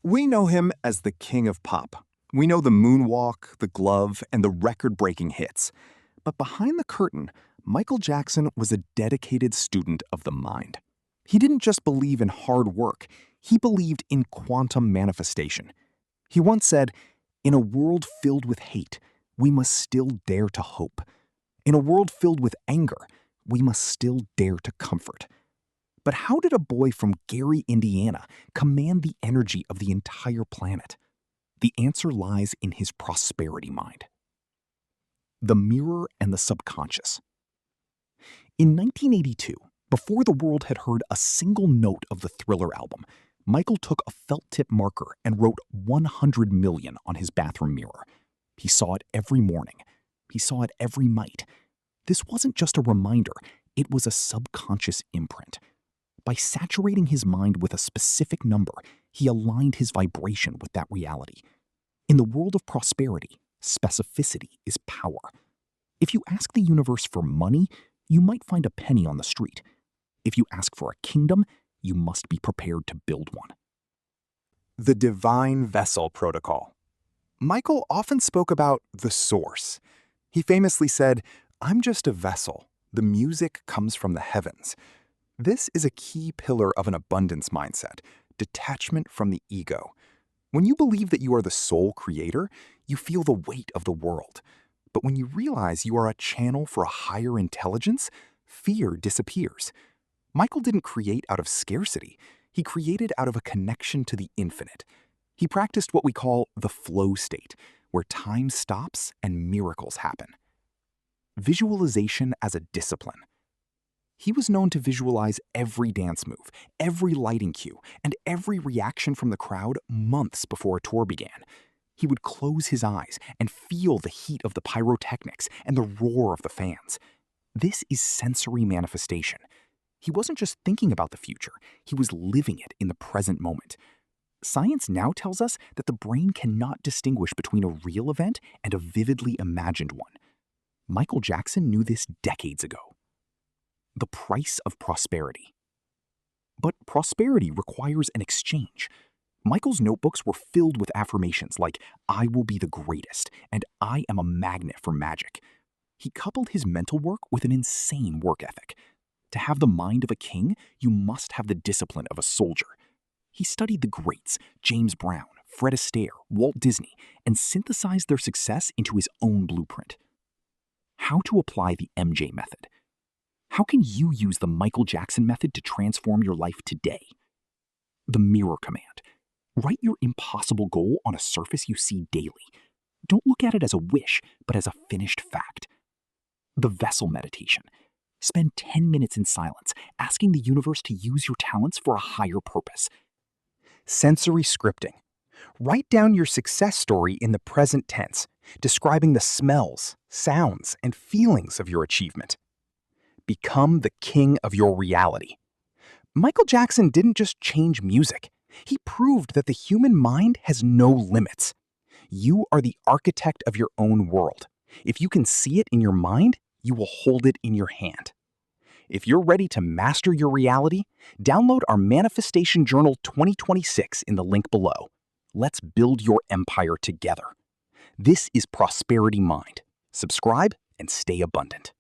We know him as the king of pop. We know the moonwalk, the glove, and the record-breaking hits. But behind the curtain, Michael Jackson was a dedicated student of the mind. He didn't just believe in hard work, he believed in quantum manifestation. He once said, "In a world filled with hate, we must still dare to hope. In a world filled with anger, we must still dare to comfort." But how did a boy from Gary, Indiana, command the energy of the entire planet? The answer lies in his prosperity mind. The mirror and the subconscious. In 1982, before the world had heard a single note of the Thriller album, Michael took a felt-tip marker and wrote 100 million on his bathroom mirror. He saw it every morning. He saw it every night. This wasn't just a reminder, it was a subconscious imprint. By saturating his mind with a specific number, he aligned his vibration with that reality. In the world of prosperity, specificity is power. If you ask the universe for money, you might find a penny on the street. If you ask for a kingdom, you must be prepared to build one. The divine vessel protocol. Michael often spoke about the source. He famously said, "I'm just a vessel. The music comes from the heavens." This is a key pillar of an abundance mindset, detachment from the ego. When you believe that you are the sole creator, you feel the weight of the world. But when you realize you are a channel for a higher intelligence, fear disappears. Michael didn't create out of scarcity. He created out of a connection to the infinite. He practiced what we call the flow state, where time stops and miracles happen. Visualization as a discipline. He was known to visualize every dance move, every lighting cue, and every reaction from the crowd months before a tour began. He would close his eyes and feel the heat of the pyrotechnics and the roar of the fans. This is sensory manifestation. He wasn't just thinking about the future, he was living it in the present moment. Science now tells us that the brain cannot distinguish between a real event and a vividly imagined one. Michael Jackson knew this decades ago. The price of prosperity. But prosperity requires an exchange. Michael's notebooks were filled with affirmations like, "I will be the greatest," and "I am a magnet for magic." He coupled his mental work with an insane work ethic. To have the mind of a king, you must have the discipline of a soldier. He studied the greats, James Brown, Fred Astaire, Walt Disney, and synthesized their success into his own blueprint. How to apply the MJ method. How can you use the Michael Jackson method to transform your life today? The mirror command. Write your impossible goal on a surface you see daily. Don't look at it as a wish, but as a finished fact. The vessel meditation. Spend 10 minutes in silence, asking the universe to use your talents for a higher purpose. Sensory scripting. Write down your success story in the present tense, describing the smells, sounds, and feelings of your achievement. Become the king of your reality. Michael Jackson didn't just change music. He proved that the human mind has no limits. You are the architect of your own world. If you can see it in your mind, you will hold it in your hand. If you're ready to master your reality, download our Manifestation Journal 2026 in the link below. Let's build your empire together. This is Prosperity Mind. Subscribe and stay abundant.